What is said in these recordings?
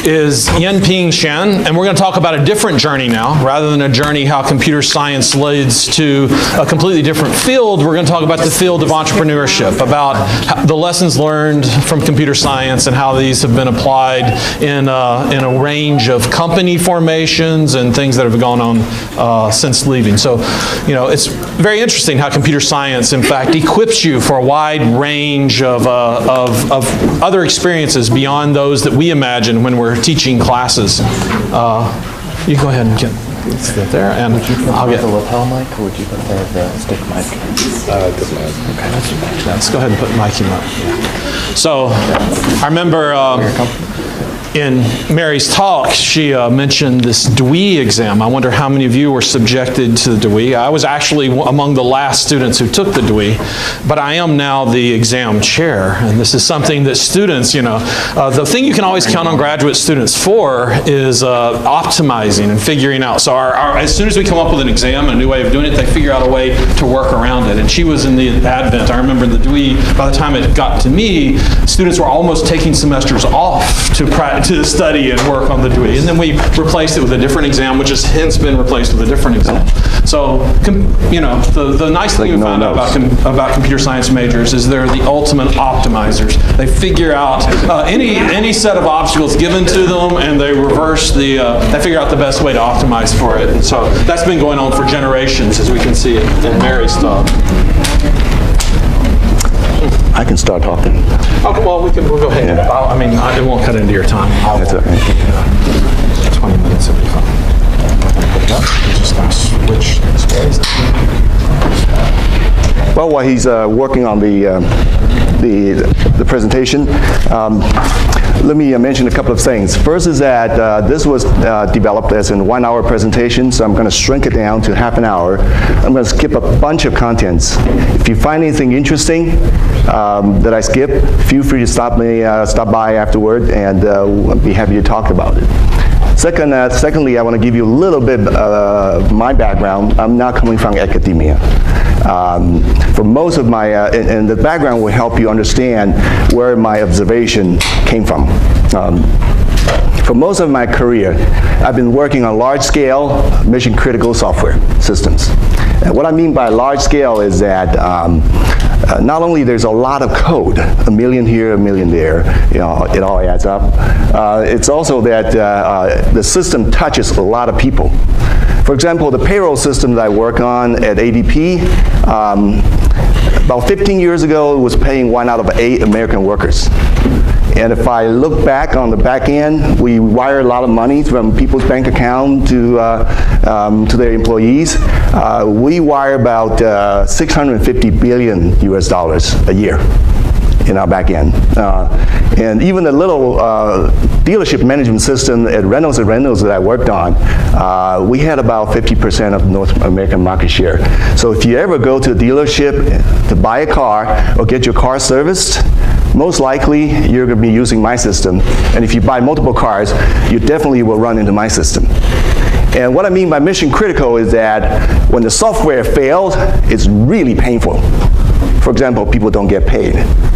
is Yen-Ping Shan, and we're going to talk about a different journey now. Rather than a journey how computer science leads to a completely different field, we're going to talk about the field of entrepreneurship, about the lessons learned from computer science and how these have been applied in a range of company formations and things that have gone on since leaving. So, you know, it's very interesting how computer science, in fact, equips you for a wide range of other experiences beyond those that we imagine when we're teaching classes. You go ahead and get there, and would you prefer I'll get the lapel mic, or would you prefer the stick mic? Okay, let's go ahead and put mic in up. Yeah. So I remember in Mary's talk, she mentioned this DWE exam. I wonder how many of you were subjected to the DWE. I was actually among the last students who took the DWE, but I am now the exam chair, and this is something that students, you know, the thing you can always count on graduate students for is optimizing and figuring out. So as soon as we come up with an exam, a new way of doing it, they figure out a way to work around it. And she was in the advent. I remember the DWE, by the time it got to me, students were almost taking semesters off to study and work on the DWE. And then we replaced it with a different exam, which has hence been replaced with a different exam. So, you know, the nice thing we found out about computer science majors is they're the ultimate optimizers. They figure out any set of obstacles given to them, and they they figure out the best way to optimize for it. And so that's been going on for generations, as we can see in Mary's talk. I can start talking. Okay, well, we'll go ahead. Yeah. I mean, it won't cut into your time. That's okay. 20 minutes will be fine. I'm just going to switch space. Well, while he's working on the presentation, let me mention a couple of things. First is that this was developed as a 1 hour presentation, so I'm going to shrink it down to half an hour. I'm going to skip a bunch of contents. If you find anything interesting that I skip, feel free to stop by afterward, and I'll be happy to talk about it. Secondly, I want to give you a little bit of my background. I'm not coming from academia. For most of my, and the background will help you understand where my observation came from. For most of my career, I've been working on large-scale, mission-critical software systems. And what I mean by large-scale is that not only there's a lot of code, a million here, a million there, you know, it all adds up. It's also that the system touches a lot of people. For example, the payroll system that I work on at ADP, about 15 years ago, it was paying 1 out of 8 American workers. And if I look back on the back end, we wire a lot of money from people's bank account to their employees. We wire about 650 billion US dollars a year in our back end. And even the little dealership management system at Reynolds & Reynolds that I worked on, we had about 50% of North American market share. So if you ever go to a dealership to buy a car or get your car serviced, most likely you're going to be using my system. And if you buy multiple cars, you definitely will run into my system. And what I mean by mission critical is that when the software fails, it's really painful. For example, people don't get paid.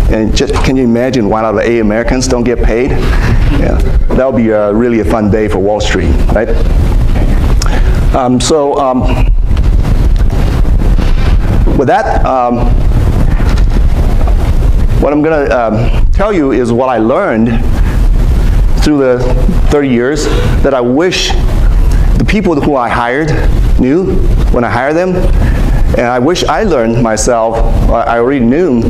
And just, can you imagine 1 out of 8 Americans don't get paid? Yeah, that would be really a fun day for Wall Street, right? With that, what I'm going to tell you is what I learned through the 30 years that I wish the people who I hired knew when I hired them, and I wish I learned myself, I already known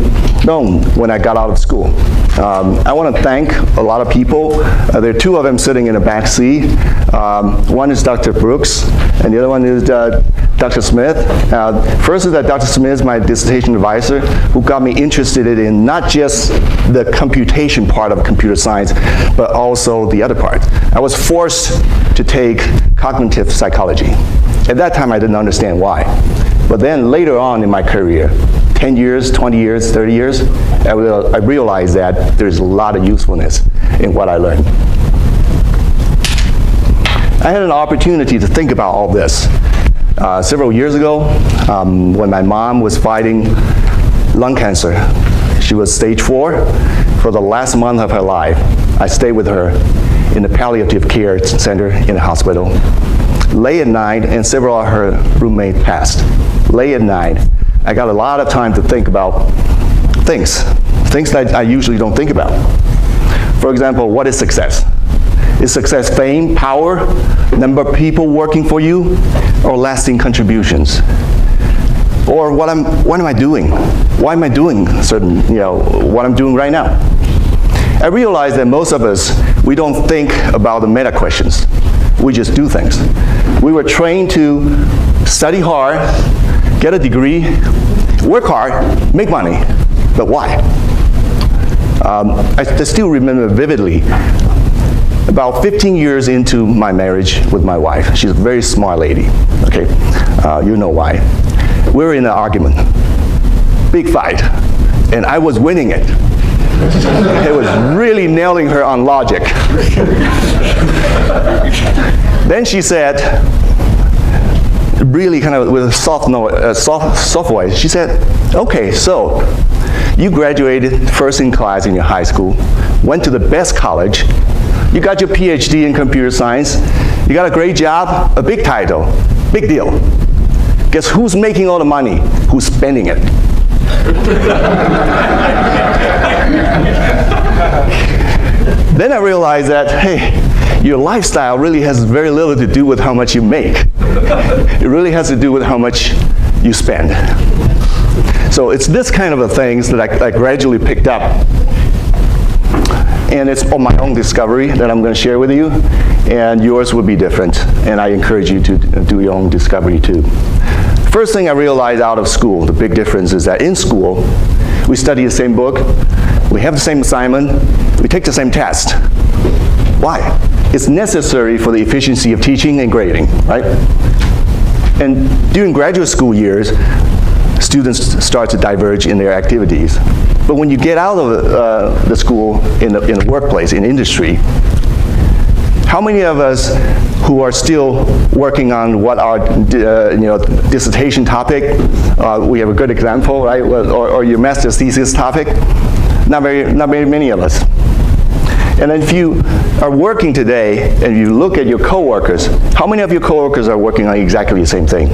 when I got out of school. I want to thank a lot of people. There are 2 of them sitting in the back seat. One is Dr. Brooks, and the other one is Dr. Smith. First is that Dr. Smith is my dissertation advisor, who got me interested in not just the computation part of computer science, but also the other part. I was forced to take cognitive psychology. At that time, I didn't understand why. But then later on in my career, 10 years, 20 years, 30 years, I realized that there's a lot of usefulness in what I learned. I had an opportunity to think about all this several years ago when my mom was fighting lung cancer. She was stage 4 for the last month of her life. I stayed with her. in the palliative care center in the hospital. Late at night, and several of her roommates passed. Late at night, I got a lot of time to think about things that I usually don't think about. For example, what is success? Is success fame, power, number of people working for you, or lasting contributions? Or what am I doing? Why am I doing what I'm doing right now? I realize that most of us, we don't think about the meta questions. We just do things. We were trained to study hard, get a degree, work hard, make money. But why? I still remember vividly, about 15 years into my marriage with my wife. She's a very smart lady, okay? You know why. We were in an argument, big fight, and I was winning it. I was really nailing her on logic. Then she said, really kind of with a soft voice, she said, okay, so you graduated first in class in your high school, went to the best college, you got your PhD in computer science, you got a great job, a big title, big deal. Guess who's making all the money? Who's spending it? Then I realized that, hey, your lifestyle really has very little to do with how much you make. It really has to do with how much you spend. So it's this kind of things that I gradually picked up. And it's on my own discovery that I'm going to share with you, and yours will be different. And I encourage you to do your own discovery too. First thing I realized out of school, the big difference is that in school, we study the same book, we have the same assignment, we take the same test. Why? It's necessary for the efficiency of teaching and grading, right? And during graduate school years, students start to diverge in their activities. But when you get out of the school in the workplace, in industry, how many of us who are still working on what our dissertation topic, we have a good example, right? Or your master's thesis topic? Not very many of us. And then if you are working today and you look at your coworkers, how many of your coworkers are working on exactly the same thing?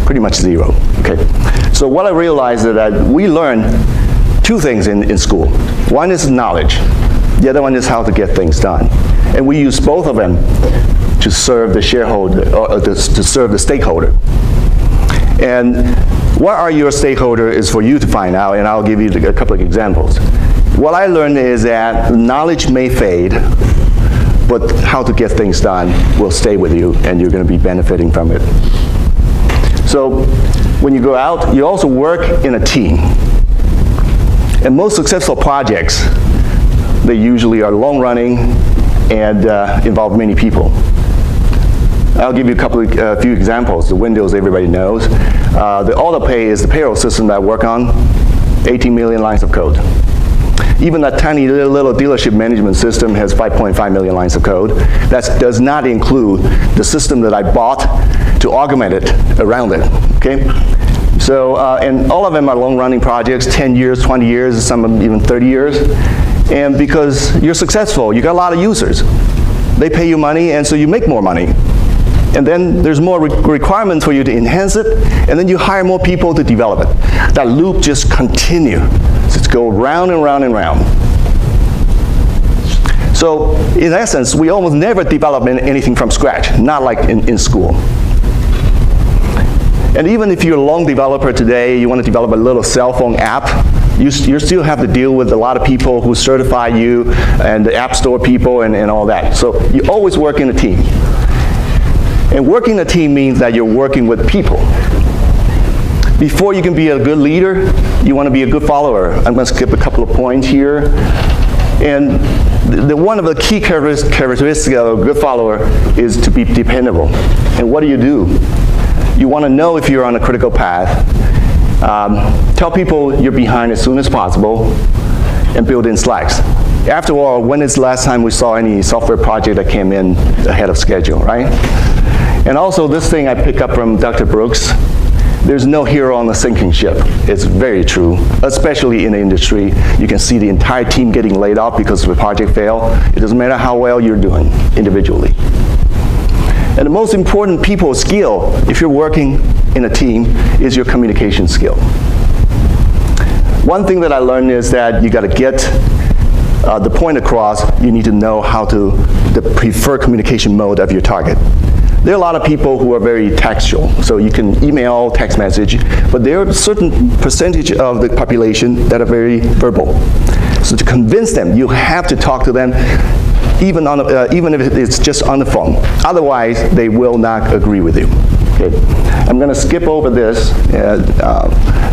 Pretty much zero, okay? So what I realized is that we learn two things in school. One is knowledge. The other one is how to get things done. And we use both of them to serve the shareholder, or to serve the stakeholder. And what are your stakeholders is for you to find out, and I'll give you a couple of examples. What I learned is that knowledge may fade, but how to get things done will stay with you, and you're going to be benefiting from it. So when you go out, you also work in a team. And most successful projects, they usually are long-running and involve many people. I'll give you a few examples. The Windows everybody knows. The AutoPay is the payroll system that I work on. 18 million lines of code. Even that tiny little dealership management system has 5.5 million lines of code. That does not include the system that I bought to augment it around it, okay? So, and all of them are long-running projects, 10 years, 20 years, some of them even 30 years. And because you're successful, you got a lot of users. They pay you money, and so you make more money. And then there's more requirements for you to enhance it, and then you hire more people to develop it. That loop just continues. Just go round and round and round. So in essence, we almost never develop anything from scratch, not like in school. And even if you're a long developer today, you want to develop a little cell phone app, you still have to deal with a lot of people who certify you, and the app store people and all that. So you always work in a team. And working in a team means that you're working with people. Before you can be a good leader, you want to be a good follower. I'm going to skip a couple of points here. And one of the key characteristics of a good follower is to be dependable. And what do? You want to know if you're on a critical path. Tell people you're behind as soon as possible, and build in slacks. After all, when is the last time we saw any software project that came in ahead of schedule, right? And also this thing I pick up from Dr. Brooks. there's no hero on a sinking ship. It's very true, especially in the industry. You can see the entire team getting laid off because the project failed. It doesn't matter how well you're doing individually. And the most important people skill, if you're working in a team, is your communication skill. One thing that I learned is that you got to get the point across. You need to know the preferred communication mode of your target. There are a lot of people who are very textual, so you can email, text message, but there are a certain percentage of the population that are very verbal. So to convince them, you have to talk to them even if it's just on the phone. Otherwise, they will not agree with you. Okay. I'm going to skip over this,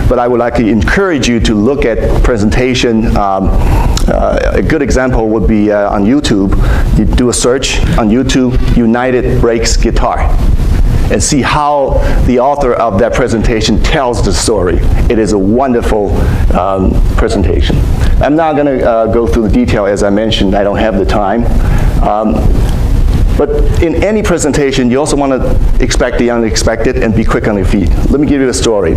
but I would like to encourage you to look at presentation. A good example would be on YouTube. You do a search on YouTube, United Breaks Guitar, and see how the author of that presentation tells the story. It is a wonderful presentation. I'm not going to go through the detail. As I mentioned, I don't have the time. But in any presentation, you also want to expect the unexpected and be quick on your feet. Let me give you a story.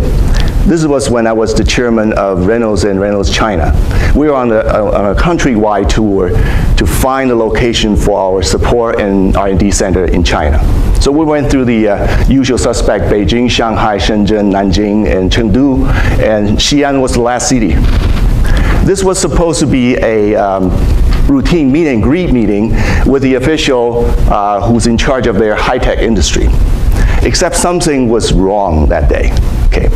This was when I was the chairman of Reynolds and Reynolds China. We were on a countrywide tour to find a location for our support and R&D center in China. So we went through the usual suspect: Beijing, Shanghai, Shenzhen, Nanjing, and Chengdu, and Xi'an was the last city. This was supposed to be a routine meet and greet meeting with the official who's in charge of their high-tech industry. Except something was wrong that day. Okay.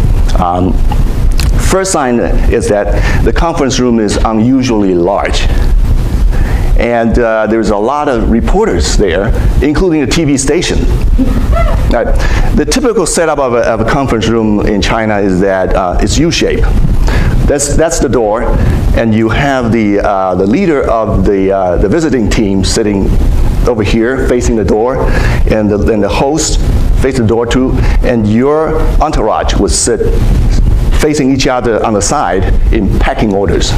First sign is that the conference room is unusually large. And there's a lot of reporters there, including a TV station. The typical setup of a conference room in China is that it's U-shaped. That's the door, and you have the leader of the visiting team sitting over here facing the door, and the host facing the door too, and your entourage would sit facing each other on the side in pecking orders.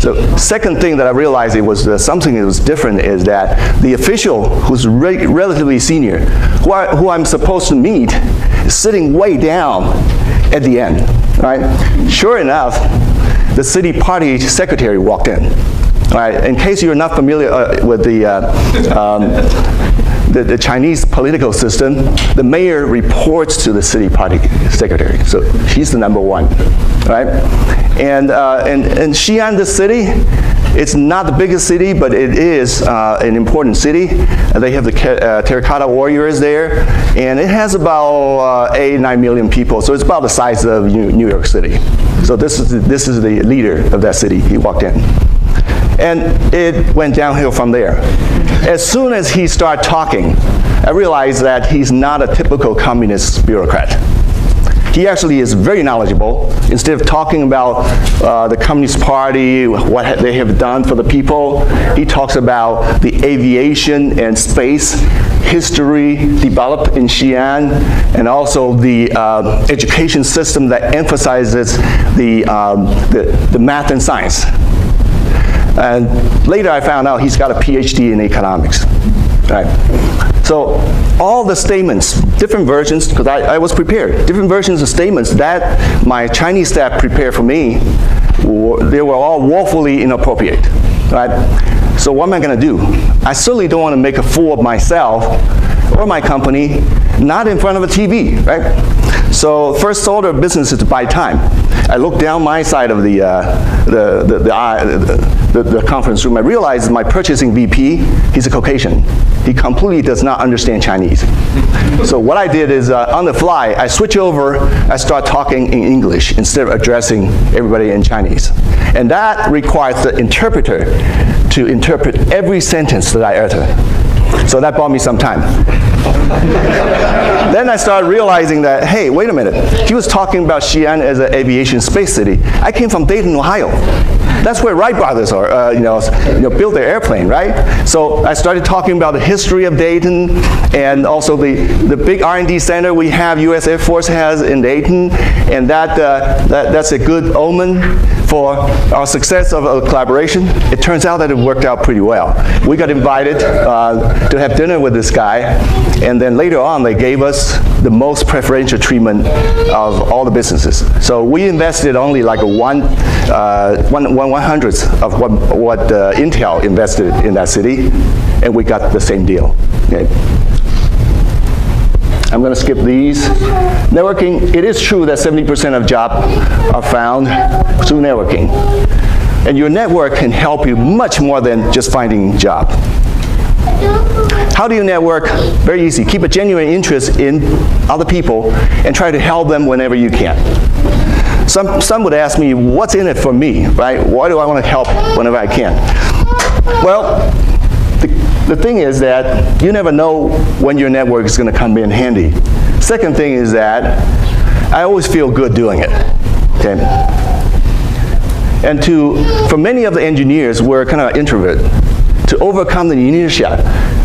So second thing that I realized it was something that was different is that the official who's relatively senior, who I'm supposed to meet, is sitting way down at the end. Right? Sure enough, the city party secretary walked in. Right? In case you're not familiar with the Chinese political system, the mayor reports to the city party secretary. So he's the number one. Right? And Xi'an, the city, it's not the biggest city, but it is an important city. They have the terracotta warriors there, and it has about 8-9 million people, so it's about the size of New York City. So this is the leader of that city. He walked in. And it went downhill from there. As soon as he started talking, I realized that he's not a typical communist bureaucrat. He actually is very knowledgeable. Instead of talking about the Communist Party, what they have done for the people, he talks about the aviation and space history developed in Xi'an, and also the education system that emphasizes the math and science. And later I found out he's got a PhD in economics. Right. So all the statements, different versions, because I was prepared, different versions of statements that my Chinese staff prepared for me, they were all woefully inappropriate. Right? So what am I going to do? I certainly don't want to make a fool of myself or my company, not in front of a TV. Right? So first order of business is to buy time. I looked down my side of the conference room. I realized my purchasing VP, he's a Caucasian. He completely does not understand Chinese. So what I did is, on the fly, I switch over, I start talking in English instead of addressing everybody in Chinese. And that requires the interpreter to interpret every sentence that I utter. So that bought me some time. Then I started realizing that, hey, wait a minute. He was talking about Xi'an as an aviation space city. I came from Dayton, Ohio. That's where Wright brothers are, built their airplane, right? So I started talking about the history of Dayton, and also the big R&D center we have, U.S. Air Force has in Dayton, and that's a good omen for our success of a collaboration, it turns out that it worked out pretty well. We got invited to have dinner with this guy, and then later on they gave us the most preferential treatment of all the businesses. So we invested only like a 1/100th of what Intel invested in that city, and we got the same deal. Okay. I'm going to skip these. Networking, it is true that 70% of jobs are found through networking. And your network can help you much more than just finding a job. How do you network? Very easy. Keep a genuine interest in other people and try to help them whenever you can. Some would ask me, what's in it for me, right? Why do I want to help whenever I can? Well, the thing is that you never know when your network is going to come in handy. Second thing is that I always feel good doing it. Okay? And for many of the engineers, we're kind of introvert. To overcome the inertia,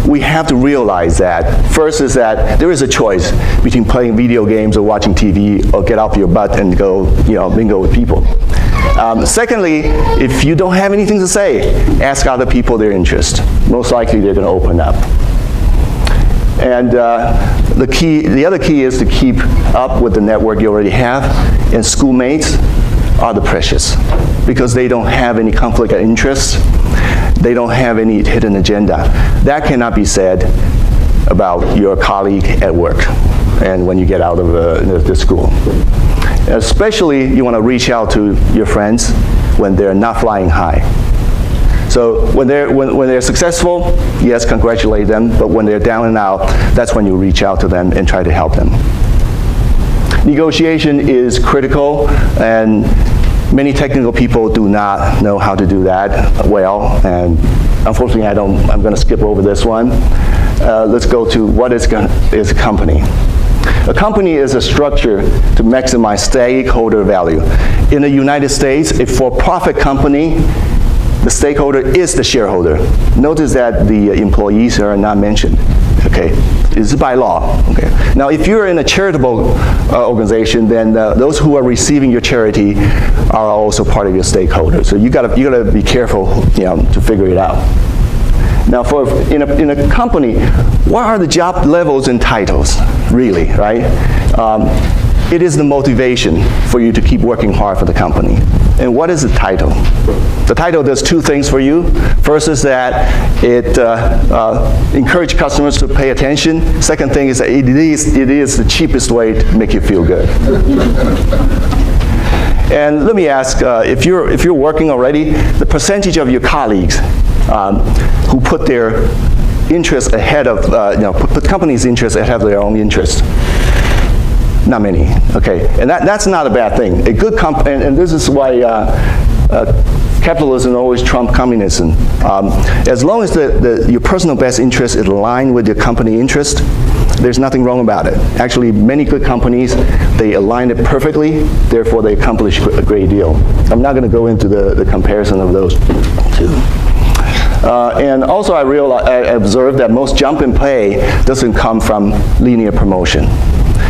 we have to realize that first is that there is a choice between playing video games or watching TV or get off your butt and go, mingle with people. Secondly, if you don't have anything to say, ask other people their interest. Most likely they're going to open up. And the other key is to keep up with the network you already have, and schoolmates are the precious because they don't have any conflict of interest. They don't have any hidden agenda. That cannot be said about your colleague at work and when you get out of the school. Especially, you want to reach out to your friends when they're not flying high. So when they're successful, yes, congratulate them, but when they're down and out, that's when you reach out to them and try to help them. Negotiation is critical, and many technical people do not know how to do that well, and unfortunately I'm going to skip over this one. Let's go to what is a company. A company is a structure to maximize stakeholder value. In the United States, a for-profit company, the stakeholder is the shareholder. Notice that the employees are not mentioned. Okay, it's by law. Okay. Now, if you're in a charitable organization, then those who are receiving your charity are also part of your stakeholders. So you gotta be careful, to figure it out. Now, in a company, what are the job levels and titles, really, right? It is the motivation for you to keep working hard for the company. And what is the title? The title does two things for you. First is that it encourages customers to pay attention. Second thing is that it is the cheapest way to make you feel good. And let me ask, if you're working already, the percentage of your colleagues who put their interests ahead of, put the company's interests ahead of their own interests. Not many, okay. And that's not a bad thing. A good company, and this is why capitalism always trumps communism. As long as your personal best interest is aligned with your company interest, there's nothing wrong about it. Actually, many good companies, they align it perfectly, therefore they accomplish a great deal. I'm not going to go into the comparison of those two. And also I observed that most jump in pay doesn't come from linear promotion.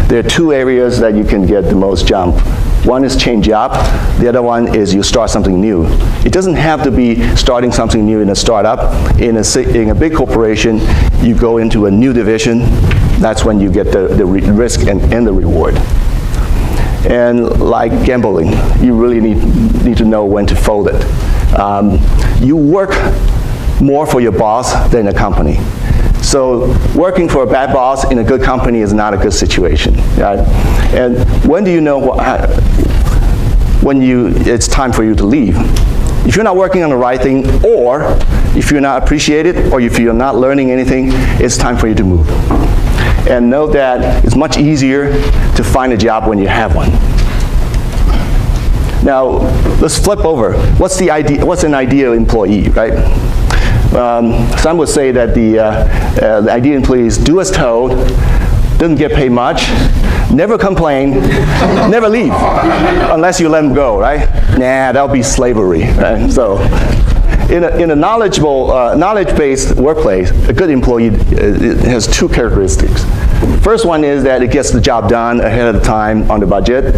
There are two areas that you can get the most jump. One is change job. The other one is you start something new. It doesn't have to be starting something new in a startup. In a big corporation, you go into a new division. That's when you get the risk and the reward. And like gambling, you really need to know when to fold it. You work more for your boss than a company. So working for a bad boss in a good company is not a good situation, right? And when do you know when it's time for you to leave? If you're not working on the right thing, or if you're not appreciated, or if you're not learning anything, it's time for you to move. And know that it's much easier to find a job when you have one. Now, let's flip over. What's an ideal employee, right? Some would say that the ideal employee is do as told, doesn't get paid much, never complain, never leave, unless you let them go, right? Nah, that'll be slavery, right? So In a knowledge-based workplace, a good employee has two characteristics. First one is that it gets the job done ahead of time on the budget.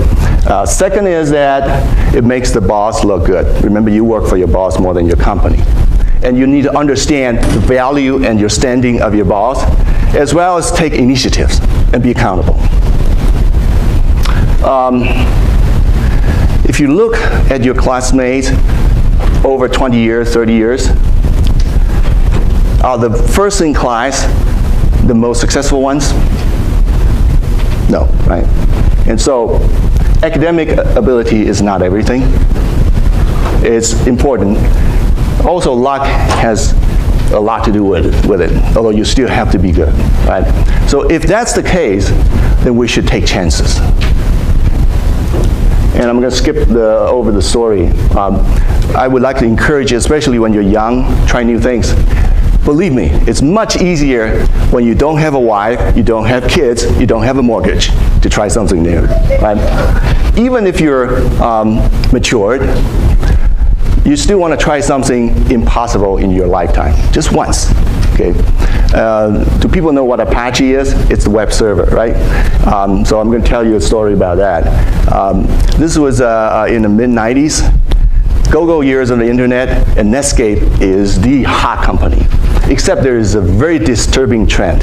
Second is that it makes the boss look good. Remember, you work for your boss more than your company. And you need to understand the value and your standing of your boss, as well as take initiatives and be accountable. If you look at your classmates over 20 years, 30 years, are the first in class the most successful ones? No, right? And so academic ability is not everything. It's important. Also, luck has a lot to do with it, although you still have to be good, right? So if that's the case, then we should take chances. And I'm going to skip over the story. I would like to encourage you, especially when you're young, try new things. Believe me, it's much easier when you don't have a wife, you don't have kids, you don't have a mortgage to try something new, right? Even if you're matured, you still want to try something impossible in your lifetime, just once, okay? Do people know what Apache is? It's the web server, right? So I'm going to tell you a story about that. This was in the mid-90s, go-go years of the internet, and Netscape is the hot company, except there is a very disturbing trend.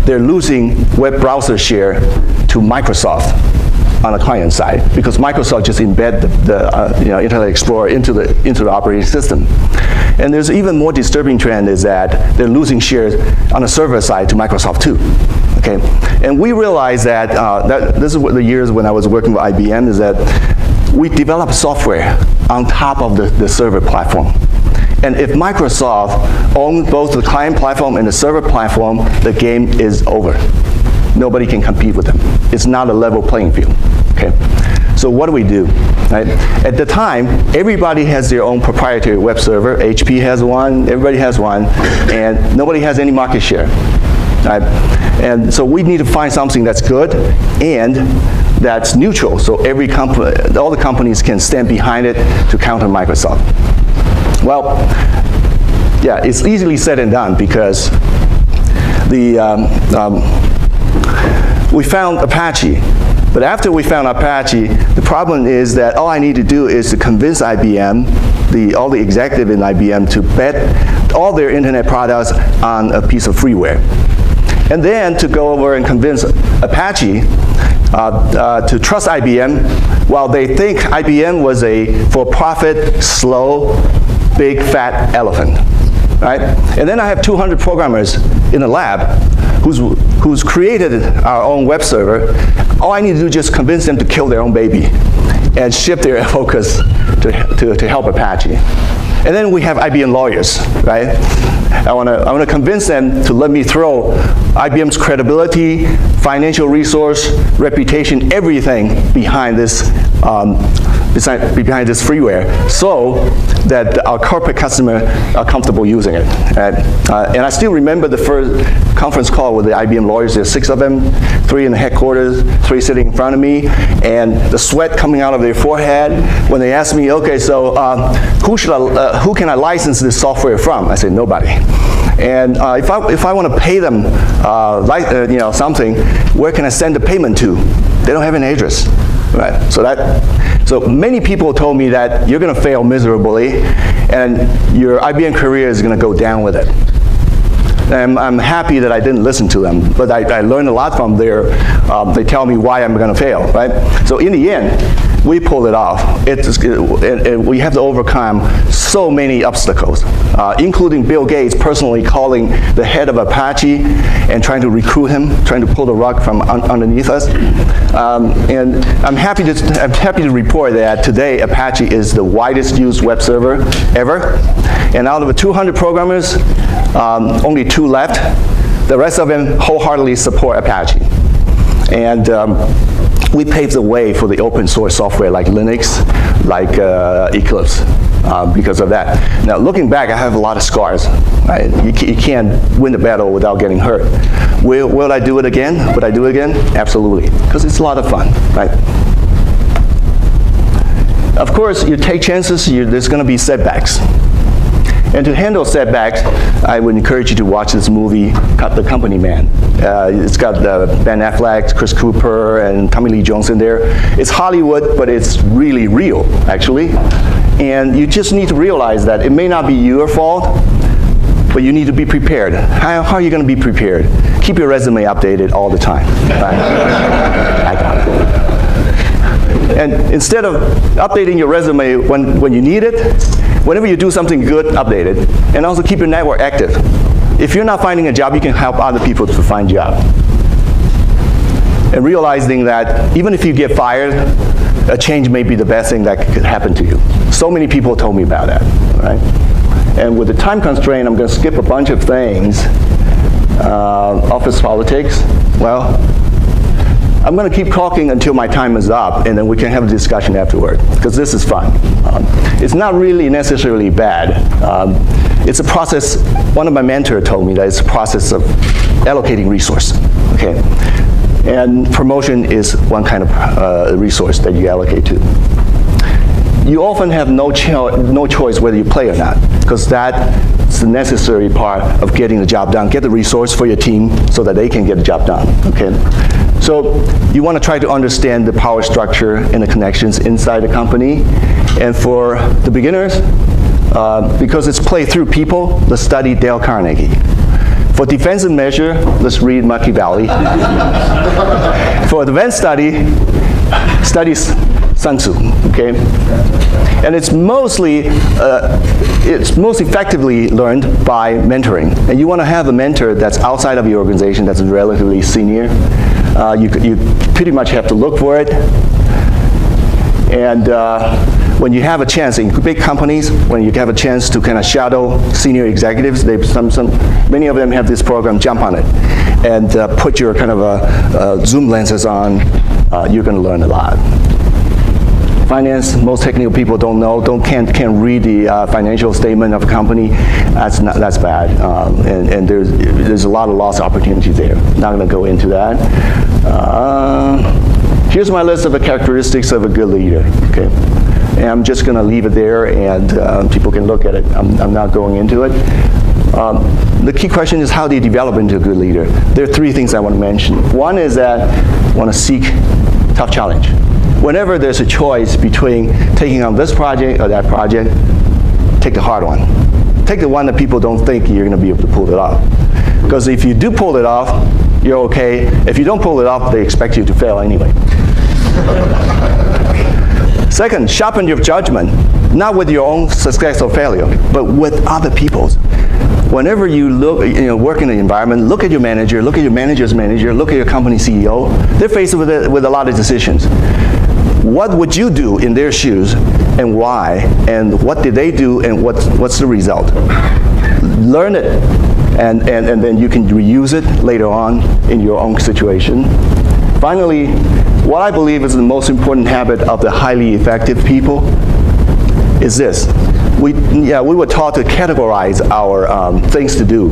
They're losing web browser share to Microsoft on the client side, because Microsoft just embed the Internet Explorer into the operating system. And there's even more disturbing trend is that they're losing shares on the server side to Microsoft too. Okay, and we realized that, this is what the years when I was working with IBM, is that we developed software on top of the server platform. And if Microsoft owns both the client platform and the server platform, the game is over. Nobody can compete with them. It's not a level playing field, okay? So what do we do, right? At the time, everybody has their own proprietary web server. HP has one, everybody has one, and nobody has any market share, right? And so we need to find something that's good and that's neutral, so every company, all the companies can stand behind it to counter Microsoft. Well, yeah, it's easily said and done because we found Apache. But after we found Apache, the problem is that all I need to do is to convince IBM, all the executive in IBM, to bet all their internet products on a piece of freeware. And then to go over and convince Apache to trust IBM, while they think IBM was a for-profit, slow, big, fat elephant, right? And then I have 200 programmers in the lab who's created our own web server. All I need to do is just convince them to kill their own baby and shift their focus to help Apache. And then we have IBM lawyers, right? I want to convince them to let me throw IBM's credibility, financial resource, reputation, everything behind this freeware, so that our corporate customers are comfortable using it. And I still remember the first conference call with the IBM lawyers. There's 6 of them, 3 in the headquarters, 3 sitting in front of me, and the sweat coming out of their forehead when they asked me, okay, so who can I license this software from? I said, nobody. And if I want to pay them something, where can I send the payment to? They don't have an address, right? So many people told me that you're going to fail miserably, and your IBM career is going to go down with it. And I'm happy that I didn't listen to them, but I learned a lot from their. They tell me why I'm going to fail, right? So in the end, we pulled it off. We have to overcome so many obstacles, including Bill Gates personally calling the head of Apache and trying to recruit him, trying to pull the rug from underneath us. And I'm happy to report that today Apache is the widest used web server ever. And out of the 200 programmers, only 2 left. The rest of them wholeheartedly support Apache. And we paved the way for the open source software like Linux, like Eclipse, because of that. Now, looking back, I have a lot of scars. Right? You can't win the battle without getting hurt. Will I do it again? Would I do it again? Absolutely, because it's a lot of fun, right? Of course, you take chances, there's going to be setbacks. And to handle setbacks, I would encourage you to watch this movie, The Company Man. It's got Ben Affleck, Chris Cooper, and Tommy Lee Jones in there. It's Hollywood, but it's really real, actually. And you just need to realize that it may not be your fault, but you need to be prepared. How are you going to be prepared? Keep your resume updated all the time. Right? I got it. And instead of updating your resume when you need it, whenever you do something good, update it. And also keep your network active. If you're not finding a job, you can help other people to find a job. And realizing that even if you get fired, a change may be the best thing that could happen to you. So many people told me about that, right? And with the time constraint, I'm going to skip a bunch of things. Office politics, well, I'm going to keep talking until my time is up, and then we can have a discussion afterward, because this is fun. It's not really necessarily bad. It's a process. One of my mentors told me that it's a process of allocating resource. Okay, and promotion is one kind of resource that you allocate to. You often have no choice whether you play or not, because that's the necessary part of getting the job done. Get the resource for your team so that they can get the job done. Okay. So you want to try to understand the power structure and the connections inside the company. And for the beginners, because it's played through people, let's study Dale Carnegie. For defensive measure, let's read Machiavelli. For advanced study, study Sun Tzu. Okay, and it's most effectively learned by mentoring. And you want to have a mentor that's outside of your organization, that's relatively senior. You pretty much have to look for it. And when you have a chance in big companies, when you have a chance to kind of shadow senior executives, many of them have this program. Jump on it and put your kind of zoom lenses on. You're going to learn a lot. Finance, most technical people don't know, can't read the financial statement of a company. That's bad, and there's a lot of lost opportunities there. Not going to go into that. Here's my list of the characteristics of a good leader. Okay, and I'm just going to leave it there, and people can look at it. I'm not going into it. The key question is, how do you develop into a good leader? There are three things I want to mention. One is that I want to seek tough challenge. Whenever there's a choice between taking on this project or that project, take the hard one. Take the one that people don't think you're going to be able to pull it off. Because if you do pull it off, you're okay. If you don't pull it off, they expect you to fail anyway. Second, sharpen your judgment, not with your own success or failure, but with other people's. Whenever you work in an environment, look at your manager, look at your manager's manager, look at your company CEO. They're faced with a lot of decisions. What would you do in their shoes, and why, and what did they do, and what's the result? Learn it, and then you can reuse it later on in your own situation. Finally, what I believe is the most important habit of the highly effective people is this. We were taught to categorize our things to do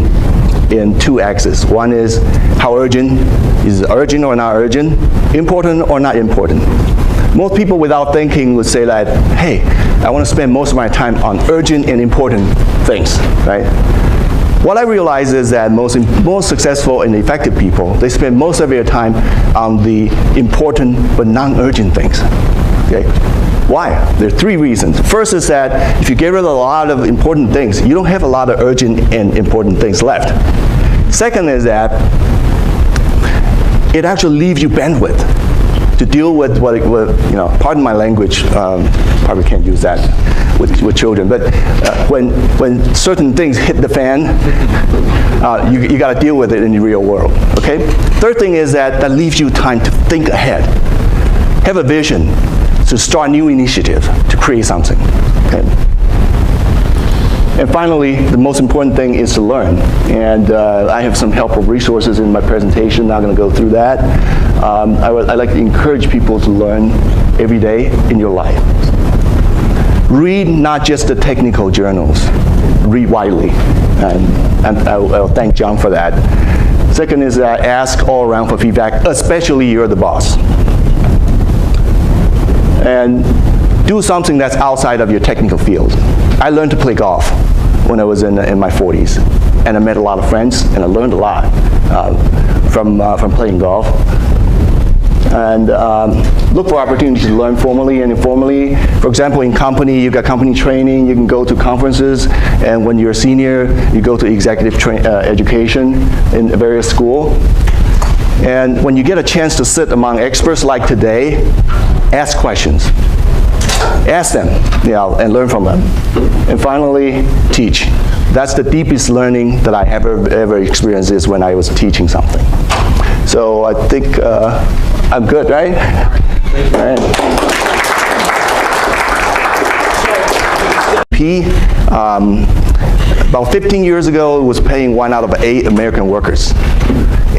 in two axes. One is how urgent, is it urgent or not urgent, important or not important. Most people without thinking would say that, hey, I want to spend most of my time on urgent and important things, right? What I realize is that most successful and effective people, they spend most of their time on the important but non-urgent things, okay? Why? There are three reasons. First is that if you get rid of a lot of important things, you don't have a lot of urgent and important things left. Second is that it actually leaves you bandwidth to deal with pardon my language, probably can't use that with children, but when certain things hit the fan, you got to deal with it in the real world, okay? Third thing is that leaves you time to think ahead. Have a vision to start new initiative, to create something, okay? And finally, the most important thing is to learn. And I have some helpful resources in my presentation, not going to go through that. I like to encourage people to learn every day in your life. Read not just the technical journals, read widely. And I'll thank John for that. Second is ask all around for feedback, especially you're the boss. And do something that's outside of your technical field. I learned to play golf. when I was in my 40s. And I met a lot of friends, and I learned a lot from playing golf. And look for opportunities to learn formally and informally. For example, in company, you got company training, you can go to conferences, and when you're a senior, you go to executive education in various schools. And when you get a chance to sit among experts like today, ask questions. Ask them, and learn from them. And finally, teach. That's the deepest learning that I ever experienced is when I was teaching something. So I think I'm good, right? Right. About 15 years ago, it was paying 1 out of 8 American workers.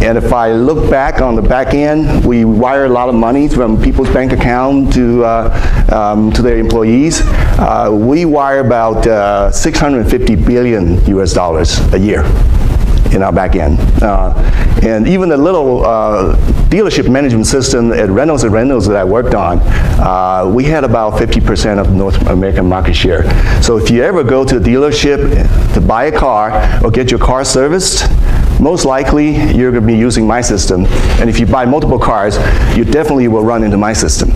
And if I look back on the back end, we wire a lot of money from people's bank account to their employees. We wire about 650 billion US dollars a year in our back end. And even the little dealership management system at Reynolds & Reynolds that I worked on, we had about 50% of North American market share. So if you ever go to a dealership to buy a car or get your car serviced, most likely you're going to be using my system. And if you buy multiple cars, you definitely will run into my system.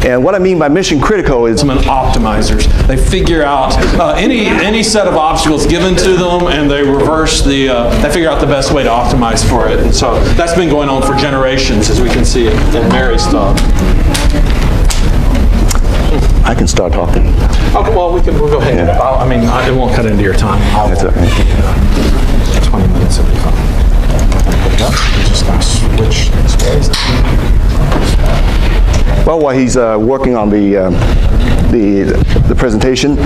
And what I mean by mission critical is optimizers. They figure out any set of obstacles given to them, and they reverse they figure out the best way to optimize for it. And so that's been going on for generations, as we can see in Mary's talk. I can start talking. Okay, well, we'll go ahead. Yeah. I mean, it won't cut into your time. That's okay. 20 minutes will be fine. Just going to switch this way. Well, while he's working on the presentation,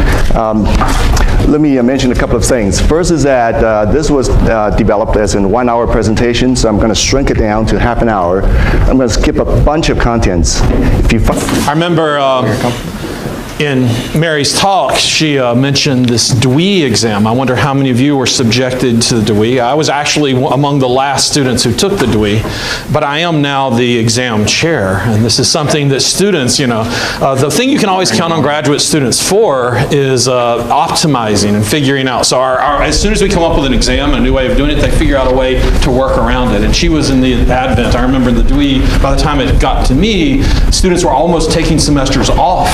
let me mention a couple of things. First is that this was developed as a 1-hour presentation, so I'm going to shrink it down to half an hour. I'm going to skip a bunch of contents. I remember in Mary's talk, she mentioned this DWE exam. I wonder how many of you were subjected to the DWE. I was actually among the last students who took the DWE, but I am now the exam chair, and this is something that students, the thing you can always count on graduate students for is optimizing and figuring out. So as soon as we come up with an exam, a new way of doing it, they figure out a way to work around it. And she was in the advent. I remember the DWE, by the time it got to me, students were almost taking semesters off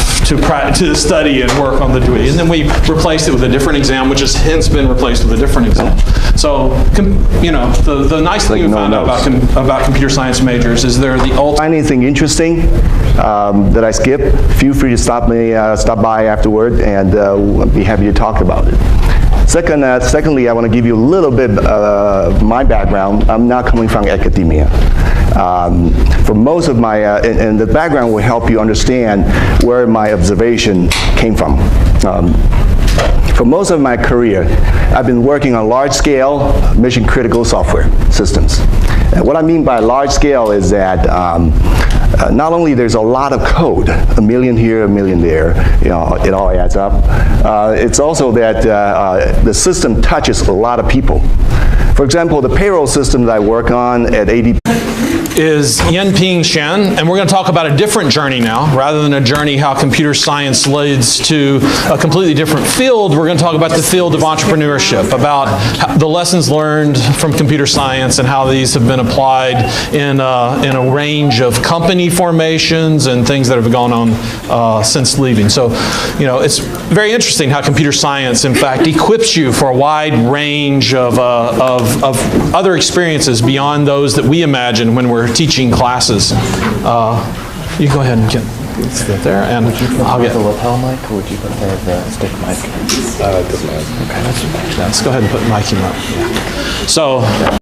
to study and work on the DWE. And then we replaced it with a different exam, which has hence been replaced with a different exam. So, the nice thing you found out about computer science majors is they're the ultimate. Find anything interesting that I skip, feel free to stop by afterward, and we'll be happy to talk about it. Secondly, I want to give you a little bit of my background. I'm not coming from academia. For most of my, and the background will help you understand where my observation came from. For most of my career, I've been working on large-scale, mission-critical software systems. And what I mean by large-scale is that not only there's a lot of code, a million here, a million there, it all adds up. It's also that the system touches a lot of people. For example, the payroll system that I work on at ADP is Yen-Ping Shan, and we're going to talk about a different journey now. Rather than a journey how computer science leads to a completely different field, we're going to talk about the field of entrepreneurship, about the lessons learned from computer science and how these have been applied in a range of company formations and things that have gone on since leaving. So, it's very interesting how computer science, in fact, equips you for a wide range of other experiences beyond those that we imagine when we're teaching classes. You go ahead and get there, and I'll get the lapel mic, or would you prefer the stick mic? Okay, let's go ahead and put the mic in. Yeah. So.